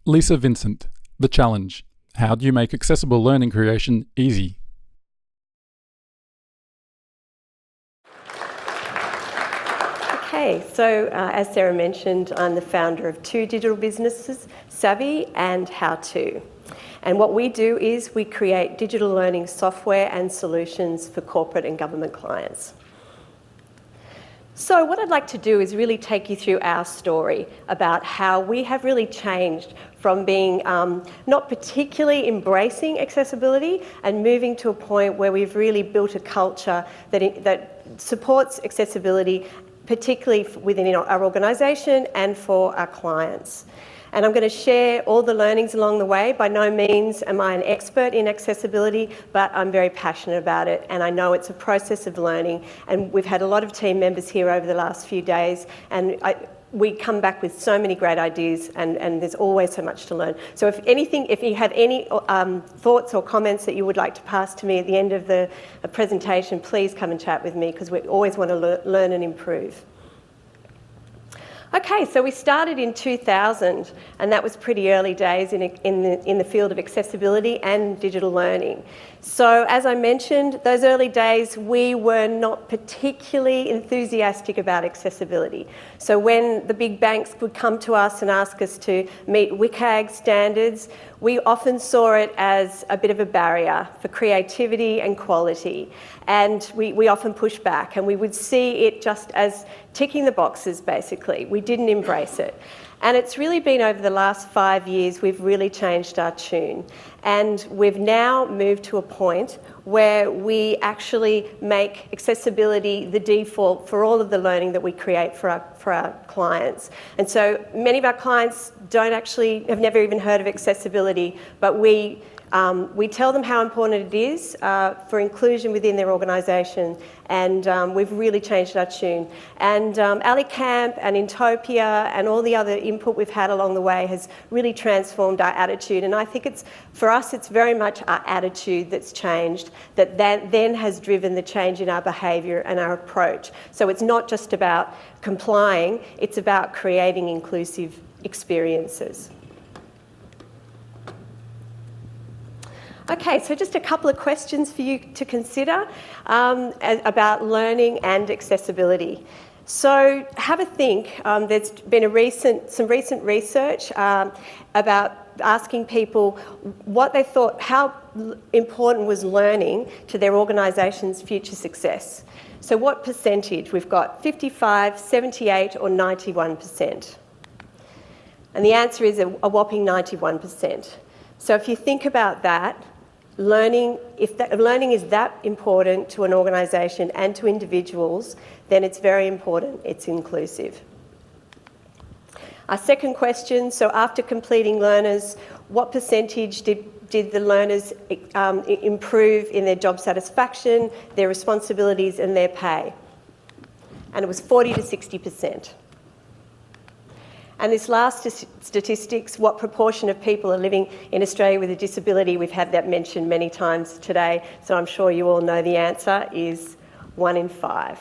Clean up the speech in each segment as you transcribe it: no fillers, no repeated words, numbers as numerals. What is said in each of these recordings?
Lisa Vincent, The Challenge. How do you make accessible learning creation easy? Okay, so as Sarah mentioned, I'm the founder of two digital businesses, Savvy and How To. And what we do is we create digital learning software and solutions for corporate and government clients. So what I'd like to do is really take you through our story about how we have really changed from being not particularly embracing accessibility and moving to a point where we've really built a culture that supports accessibility, particularly within our organisation and for our clients. And I'm going to share all the learnings along the way. By no means am I an expert in accessibility, but I'm very passionate about it, and I know it's a process of learning. And we've had a lot of team members here over the last few days, and we come back with so many great ideas, and there's always so much to learn. So if you have any thoughts or comments that you would like to pass to me at the end of the presentation, please come and chat with me, because we always want to learn and improve. Okay, so we started in 2000, and that was pretty early days in the field of accessibility and digital learning. So as I mentioned, those early days we were not particularly enthusiastic about accessibility. So when the big banks would come to us and ask us to meet WCAG standards, we often saw it as a bit of a barrier for creativity and quality. And we often pushed back, and we would see it just as ticking the boxes, basically. We didn't embrace it. And it's really been over the last 5 years we've really changed our tune. And we've now moved to a point where we actually make accessibility the default for all of the learning that we create for our clients. And so many of our clients have never even heard of accessibility, but we tell them how important it is for inclusion within their organisation, and we've really changed our tune. And Ali Camp and Intopia and all the other input we've had along the way has really transformed our attitude, and I think for us it's very much our attitude that's changed, that then has driven the change in our behaviour and our approach. So it's not just about complying, it's about creating inclusive experiences. Okay, so just a couple of questions for you to consider about learning and accessibility. So have a think. There's been some recent research about asking people what they thought, how important was learning to their organisation's future success. So what percentage? We've got 55, 78 or 91%. And the answer is a whopping 91%. So if you think about that, if learning is that important to an organisation and to individuals, then it's very important it's inclusive. Our second question, so after completing learners, what percentage did the learners improve in their job satisfaction, their responsibilities and their pay? And it was 40 to 60%. And this last statistics, what proportion of people are living in Australia with a disability? We've had that mentioned many times today, so I'm sure you all know the answer is 1 in 5.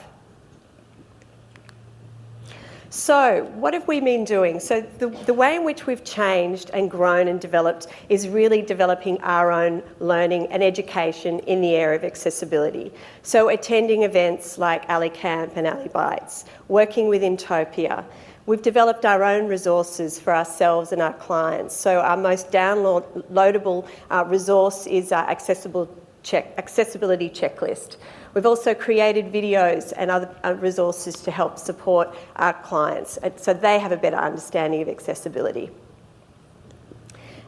So what have we been doing? So the way in which we've changed and grown and developed is really developing our own learning and education in the area of accessibility. So attending events like Ali Camp and Ali Bites, working with Intopia. We've developed our own resources for ourselves and our clients. So our most downloadable resource is our accessibility checklist. We've also created videos and other resources to help support our clients, so they have a better understanding of accessibility.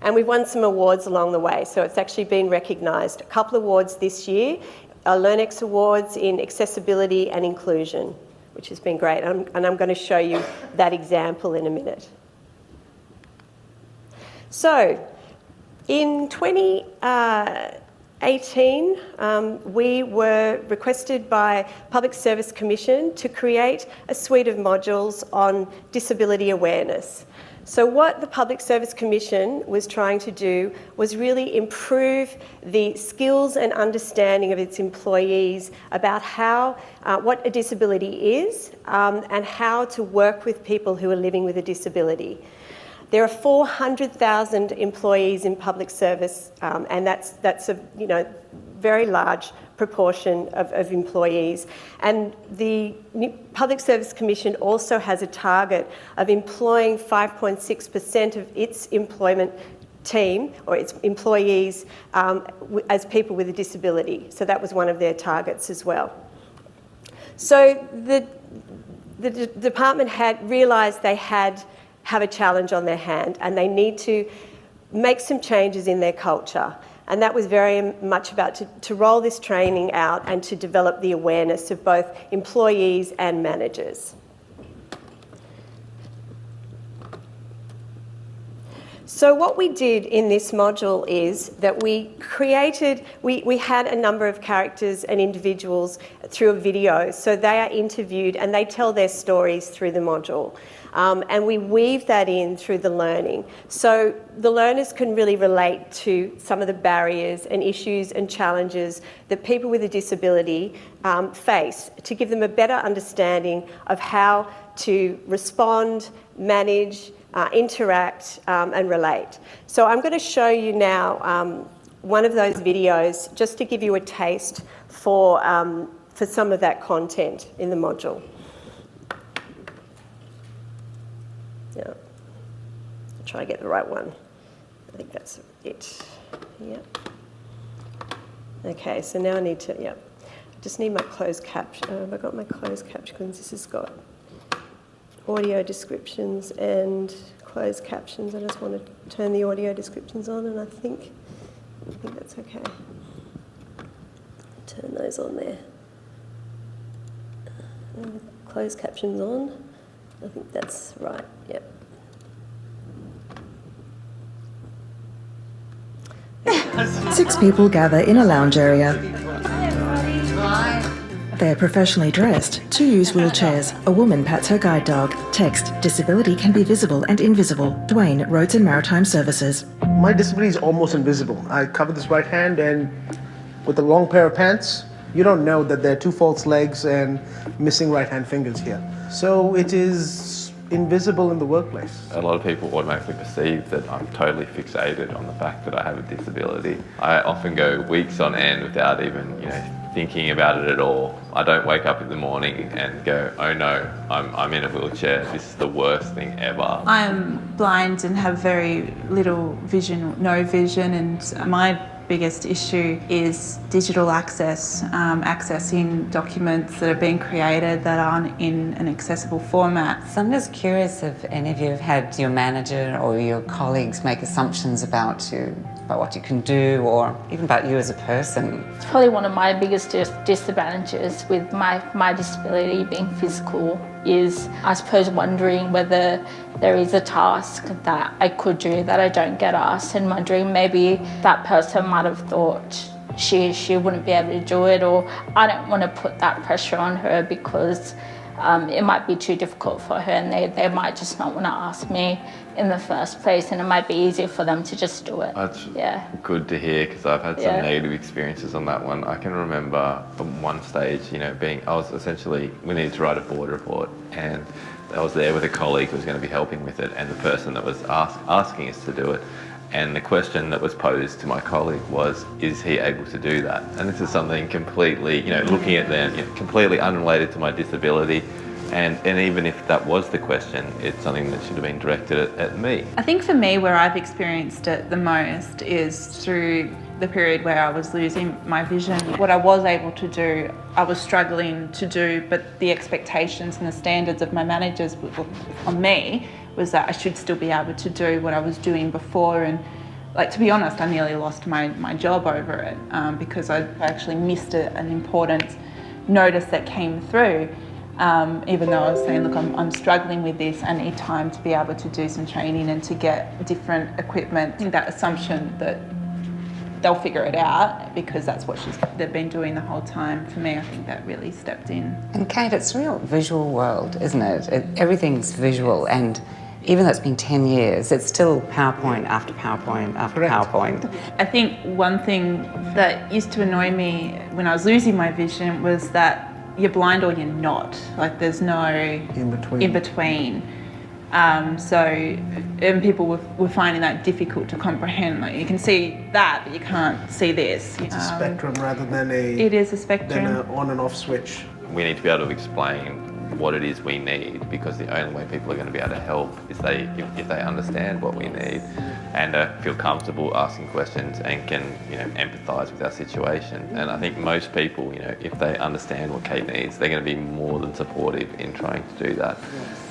And we've won some awards along the way, so it's actually been recognised. A couple of awards this year, our LearnX Awards in accessibility and inclusion, which has been great, and I'm going to show you that example in a minute. So, in 2018, we were requested by Public Service Commission to create a suite of modules on disability awareness. So what the Public Service Commission was trying to do was really improve the skills and understanding of its employees about what a disability is and how to work with people who are living with a disability. There are 400,000 employees in public service, and that's a very large proportion of employees. And the Public Service Commission also has a target of employing 5.6% of its employment team or its employees as people with a disability. So that was one of their targets as well. So the department had realised they have a challenge on their hand and they need to make some changes in their culture. And that was very much about to roll this training out and to develop the awareness of both employees and managers. So what we did in this module is that we had a number of characters and individuals through a video. So they are interviewed and they tell their stories through the module. And we weave that in through the learning. So the learners can really relate to some of the barriers and issues and challenges that people with a disability face to give them a better understanding of how to respond, manage, interact and relate. So I'm going to show you now one of those videos just to give you a taste for some of that content in the module. Yeah. I'll try to get the right one. I think that's it. Yep. Okay, so now I need to, I just need my closed caption. Have I got my closed captions? This has got audio descriptions and closed captions. I just want to turn the audio descriptions on, and I think that's okay. Turn those on there. Closed captions on. I think that's right. Yep. 6 people gather in a lounge area. They're professionally dressed. 2 use wheelchairs. A woman pats her guide dog. Text, disability can be visible and invisible. Dwayne, Roads and Maritime Services. My disability is almost invisible. I cover this right hand, and with a long pair of pants, you don't know that there are 2 false legs and missing right hand fingers here. So it is invisible in the workplace. A lot of people automatically perceive that I'm totally fixated on the fact that I have a disability. I often go weeks on end without even, thinking about it at all. I don't wake up in the morning and go, oh no, I'm in a wheelchair. This is the worst thing ever. I'm blind and have very little vision, no vision, and my biggest issue is digital access, accessing documents that are being created that aren't in an accessible format. So I'm just curious if any of you have had your manager or your colleagues make assumptions about what you can do, or even about you as a person. It's probably one of my biggest disadvantages with my disability being physical is, I suppose, wondering whether there is a task that I could do that I don't get asked, and wondering maybe that person might have thought she wouldn't be able to do it, or I don't want to put that pressure on her because it might be too difficult for her, and they might just not want to ask me in the first place, and it might be easier for them to just do it. That's good to hear, because I've had some negative experiences on that one. I can remember from one stage, we needed to write a board report, and I was there with a colleague who was going to be helping with it, and the person that was asking us to do it. And the question that was posed to my colleague was, is he able to do that? And this is something completely, looking at them, completely unrelated to my disability. And even if that was the question, it's something that should have been directed at me. I think for me, where I've experienced it the most is through the period where I was losing my vision. What I was able to do, I was struggling to do, but the expectations and the standards of my managers on me was that I should still be able to do what I was doing before. And to be honest, I nearly lost my job over it because I actually missed an important notice that came through. Even though I was saying, look, I'm struggling with this, I need time to be able to do some training and to get different equipment. I think that assumption that they'll figure it out because that's what they've been doing the whole time, for me, I think that really stepped in. And Kate, it's a real visual world, isn't it? Everything's visual, and even though it's been 10 years, it's still PowerPoint after PowerPoint after PowerPoint. I think one thing that used to annoy me when I was losing my vision was that you're blind or you're not. There's no in between. And people were finding that difficult to comprehend. Like, you can see that, but you can't see this. It's a spectrum rather than It is a spectrum. Than an on and off switch. We need to be able to explain what it is we need, because the only way people are going to be able to help is if they understand what we need and feel comfortable asking questions and can, empathise with our situation. And I think most people, if they understand what Kate needs, they're going to be more than supportive in trying to do that.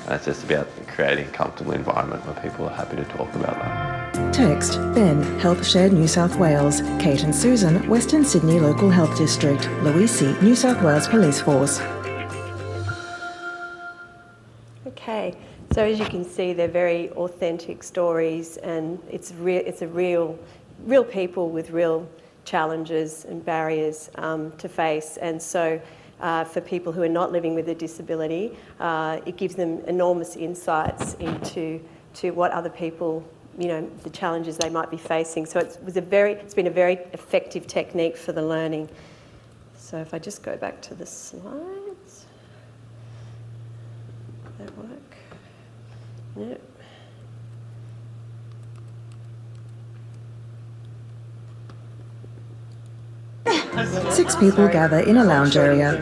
And it's just about creating a comfortable environment where people are happy to talk about that. Text Ben, Health Shared New South Wales. Kate and Susan, Western Sydney Local Health District. Louisi, New South Wales Police Force. Okay, so as you can see, they're very authentic stories, and it's a real people with real challenges and barriers to face. And so for people who are not living with a disability, it gives them enormous insights into what other people, the challenges they might be facing. So it's been a very effective technique for the learning. So if I just go back to the slides, will that work? No. 6 people gather in a lounge area.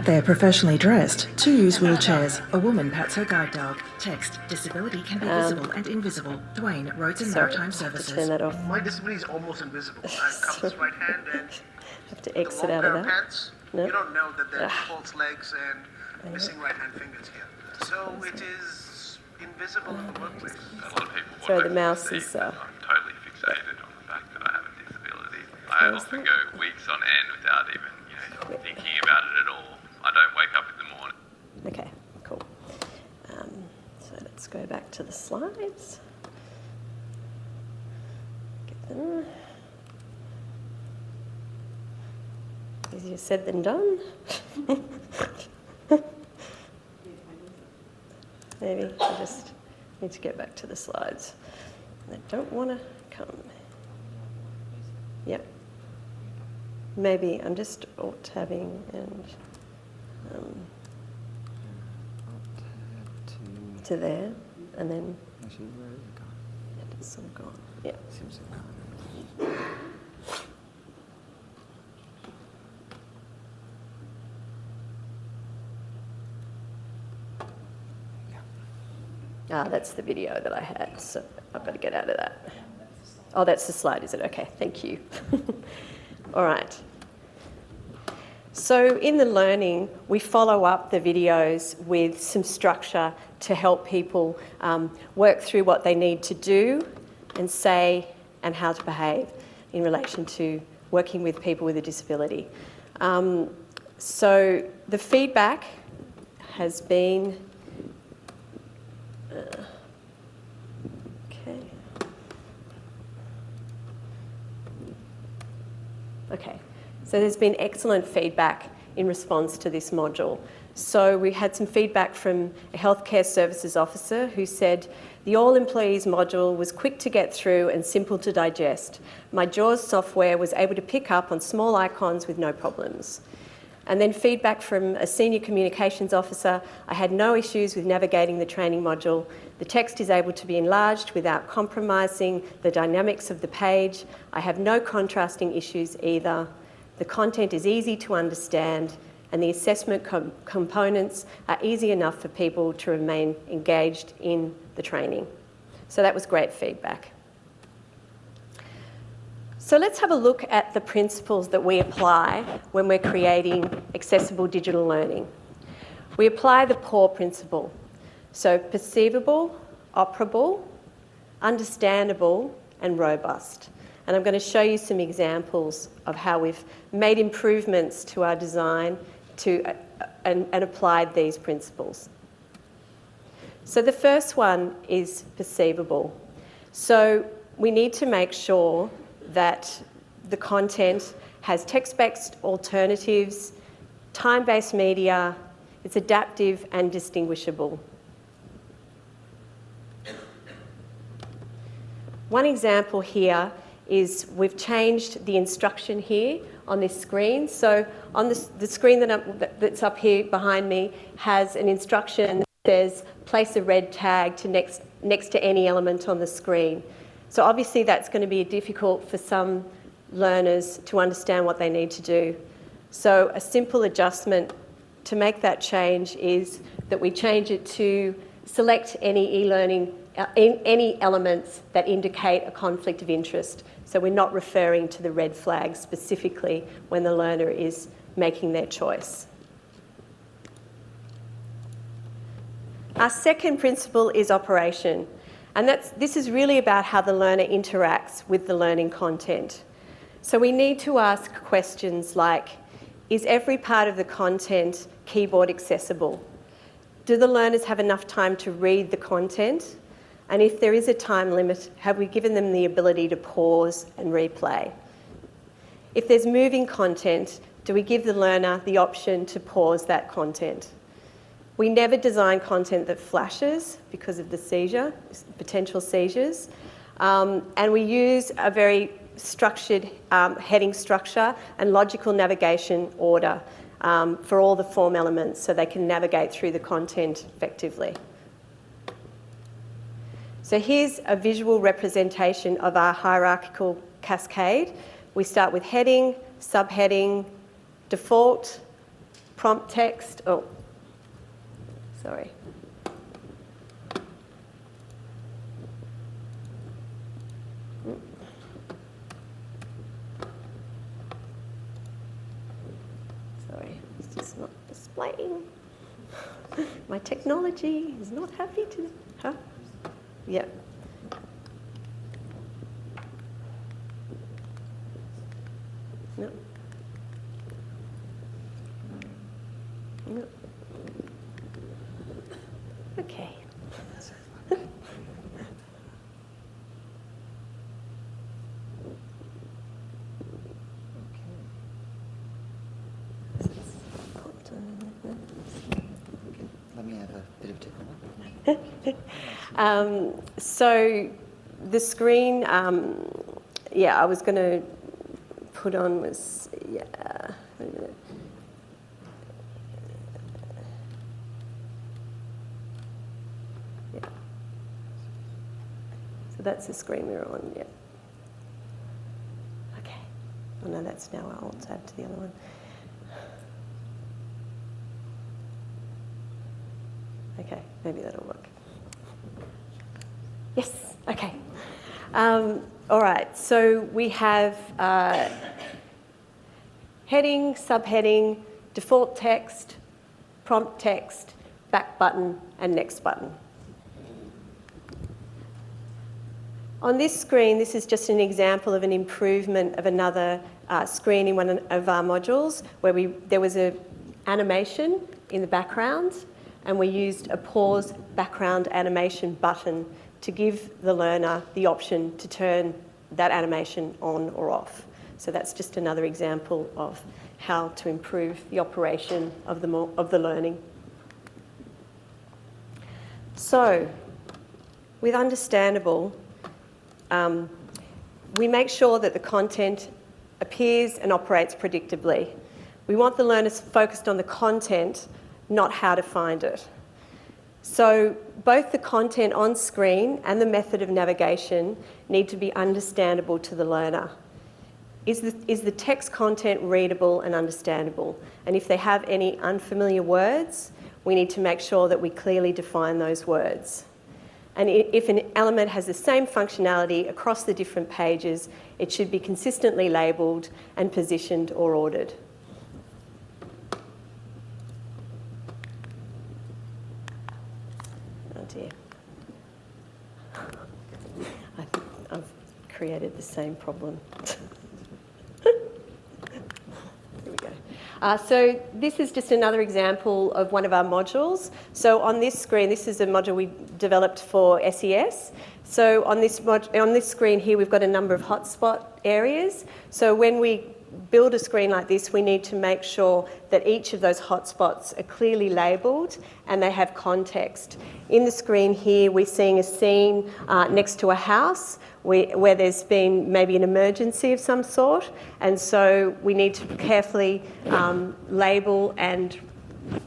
They're professionally dressed. 2 use wheelchairs. A woman pats her guide dog. Text, disability can be visible and invisible. Dwayne, Roads and Maritime Services. Turn that off. My disability is almost invisible. I cover this right hand and have to exit out of that. Pants, Nope. You don't know that there are false legs and missing right hand fingers here. So it is invisible in the workplace. A lot of people Sorry, want the to mouse perceive is, that I'm totally fixated on the fact that I have a disability. I often go weeks on end without even, thinking about it at all. I don't wake up in the morning. Okay, cool. So let's go back to the slides. Get them. Easier said than done. Maybe I just need to get back to the slides. I don't want to come. Yep. Maybe I'm just alt-tabbing and to there, and then it's all gone. Yeah. That's the video that I had, so I've got to get out of that. Oh, that's the slide, is it? Okay, thank you. All right. So in the learning, we follow up the videos with some structure to help people work through what they need to do and say and how to behave in relation to working with people with a disability. So the feedback has been... Okay, so there's been excellent feedback in response to this module. So we had some feedback from a healthcare services officer who said, the all employees module was quick to get through and simple to digest. My JAWS software was able to pick up on small icons with no problems. And then feedback from a senior communications officer, I had no issues with navigating the training module. The text is able to be enlarged without compromising the dynamics of the page. I have no contrasting issues either. The content is easy to understand, and the assessment components are easy enough for people to remain engaged in the training. So that was great feedback. So let's have a look at the principles that we apply when we're creating accessible digital learning. We apply the PAW principle. So perceivable, operable, understandable, and robust. And I'm going to show you some examples of how we've made improvements to our design and applied these principles. So the first one is perceivable. So we need to make sure that the content has text-based alternatives, time-based media, it's adaptive and distinguishable. One example here is we've changed the instruction here on this screen. So on the screen that's up here behind me has an instruction There's place a red tag to next to any element on the screen. So obviously that's going to be difficult for some learners to understand what they need to do. So a simple adjustment to make that change is that we change it to select any e-learning, any elements that indicate a conflict of interest. So we're not referring to the red flag specifically when the learner is making their choice. Our second principle is operation, and this is really about how the learner interacts with the learning content. So we need to ask questions like, is every part of the content keyboard accessible? Do the learners have enough time to read the content? And if there is a time limit, have we given them the ability to pause and replay? If there's moving content, do we give the learner the option to pause that content? We never design content that flashes because of the potential seizures. And we use a very structured heading structure and logical navigation order for all the form elements so they can navigate through the content effectively. So here's a visual representation of our hierarchical cascade. We start with heading, subheading, default, prompt text, sorry. Sorry, it's just not displaying. My technology is not happy to, Yeah. No. No. Okay. Let me have a bit of technical. So the screen, I was going to put on was, wait a minute. Yeah. So that's the screen we were on, yeah. Okay. Oh no, that's now our alt tab to the other one. Okay, maybe that'll work. Yes, okay. All right, so we have heading, subheading, default text, prompt text, back button, and next button. On this screen, this is just an example of an improvement of another screen in one of our modules where there was an animation in the background, and we used a pause background animation button to give the learner the option to turn that animation on or off. So that's just another example of how to improve the operation of the learning. So, with Understandable, we make sure that the content appears and operates predictably. We want the learners focused on the content, not how to find it. So both the content on screen and the method of navigation need to be understandable to the learner. Is the text content readable and understandable? And if they have any unfamiliar words, we need to make sure that we clearly define those words. And if an element has the same functionality across the different pages, it should be consistently labelled and positioned or ordered. Oh dear. I think I've created the same problem. There we go. So this is just another example of one of our modules. So on this screen, this is a module we developed for SES. So on this screen here, we've got a number of hotspot areas. So when we build a screen like this, we need to make sure that each of those hotspots are clearly labelled and they have context. In the screen here, we're seeing a scene next to a house where there's been maybe an emergency of some sort, and so we need to carefully label and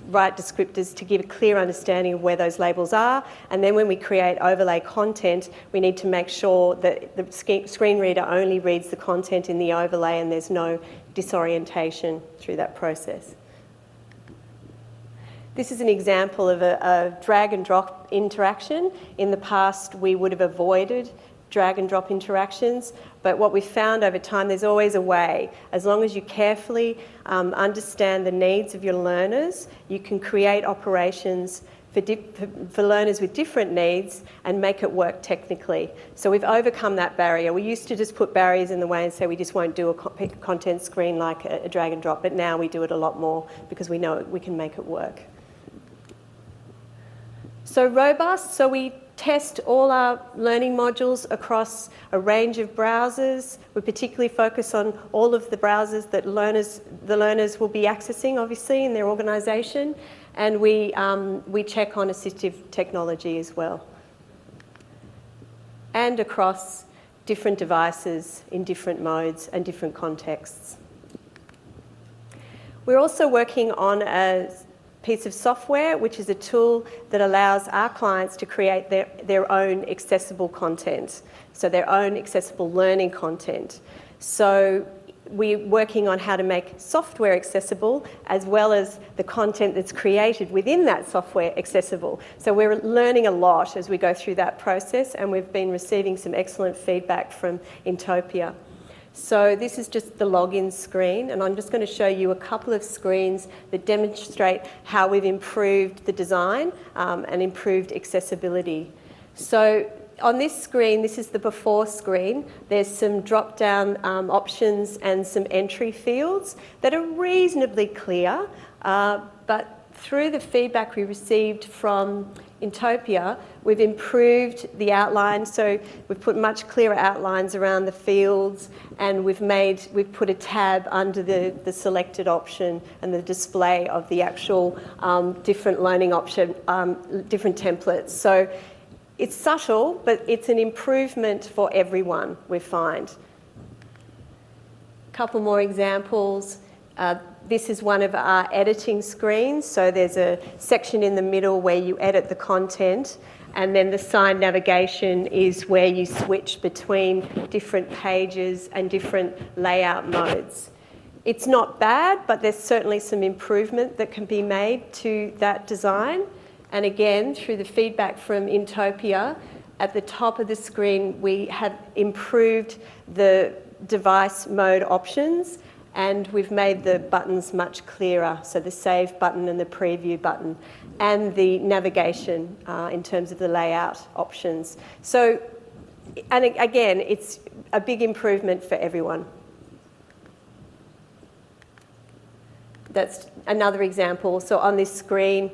right descriptors to give a clear understanding of where those labels are. And then when we create overlay content, we need to make sure that the screen reader only reads the content in the overlay and there's no disorientation through that process. This is an example of a drag and drop interaction. In the past, we would have avoided drag and drop interactions, but what we've found over time, there's always a way. As long as you carefully understand the needs of your learners, you can create operations for learners with different needs and make it work technically. So we've overcome that barrier. We used to just put barriers in the way and say we just won't do a content screen like a drag and drop, but now we do it a lot more because we know we can make it work. So robust, so we test all our learning modules across a range of browsers. We particularly focus on all of the browsers that the learners will be accessing, obviously, in their organisation. And we check on assistive technology as well. And across different devices in different modes and different contexts. We're also working on a piece of software, which is a tool that allows our clients to create their own accessible content, so their own accessible learning content. So we're working on how to make software accessible as well as the content that's created within that software accessible. So we're learning a lot as we go through that process, and we've been receiving some excellent feedback from Intopia. So this is just the login screen, and I'm just going to show you a couple of screens that demonstrate how we've improved the design and improved accessibility. So on this screen, this is the before screen. There's some drop-down options and some entry fields that are reasonably clear, but through the feedback we received from Intopia, we've improved the outline, so we've put much clearer outlines around the fields, and we've put a tab under the selected option and the display of the actual different learning option, different templates. So it's subtle, but it's an improvement for everyone, we find. A couple more examples. This is one of our editing screens. So there's a section in the middle where you edit the content, and then the sign navigation is where you switch between different pages and different layout modes. It's not bad, but there's certainly some improvement that can be made to that design. And again, through the feedback from Intopia, at the top of the screen, we have improved the device mode options, and we've made the buttons much clearer, so the save button and the preview button, and the navigation in terms of the layout options. So, and again, it's a big improvement for everyone. That's another example. So on this screen,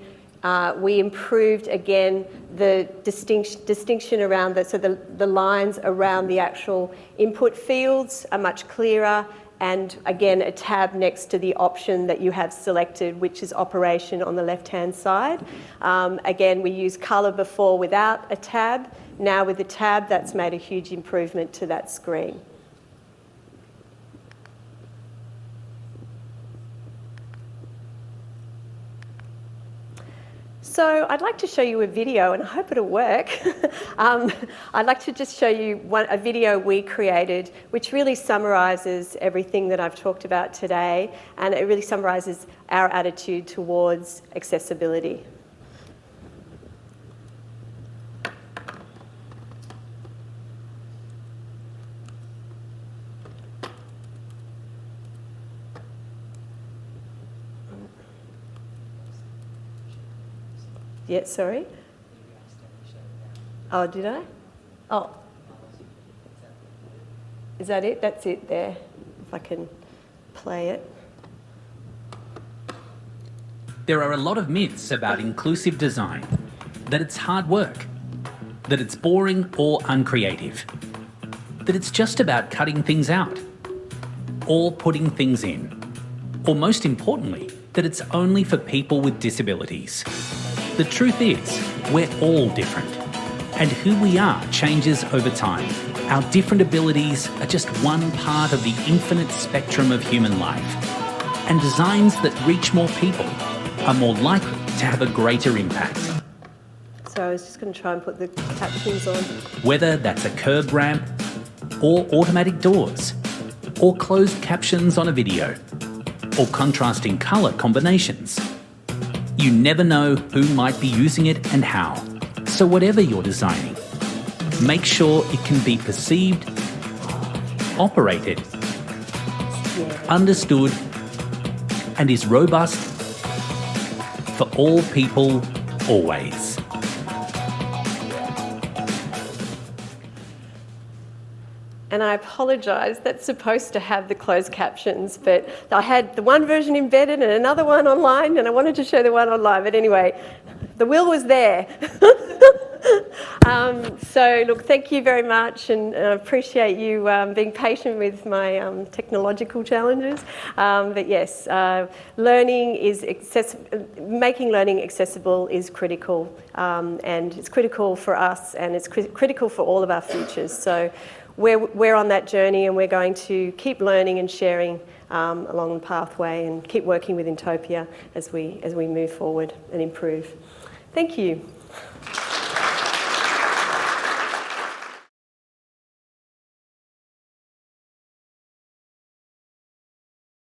we improved, again, the distinction around the lines around the actual input fields are much clearer, and again, a tab next to the option that you have selected, which is operation on the left-hand side. Again, we used colour before without a tab. Now with the tab, that's made a huge improvement to that screen. So I'd like to show you a video, and I hope it'll work. I'd like to just show you a video we created, which really summarises everything that I've talked about today, and it really summarises our attitude towards accessibility. Yeah, sorry? Oh, did I? Oh. Is that it? That's it there. If I can play it. There are a lot of myths about inclusive design. That it's hard work. That it's boring or uncreative. That it's just about cutting things out. Or putting things in. Or most importantly, that it's only for people with disabilities. The truth is, we're all different, and who we are changes over time. Our different abilities are just one part of the infinite spectrum of human life, and designs that reach more people are more likely to have a greater impact. So I was just going to try and put the captions on. Whether that's a curb ramp, or automatic doors, or closed captions on a video, or contrasting colour combinations. You never know who might be using it and how. So whatever you're designing, make sure it can be perceived, operated, understood, and is robust for all people, always. And I apologise, that's supposed to have the closed captions, but I had the one version embedded and another one online, and I wanted to show the one online. But anyway, the will was there. So look, thank you very much, and I appreciate you being patient with my technological challenges. But yes, learning is making learning accessible is critical, and it's critical for us, and it's critical for all of our futures. So we're on that journey, and we're going to keep learning and sharing along the pathway, and keep working with Intopia as we move forward and improve. Thank you.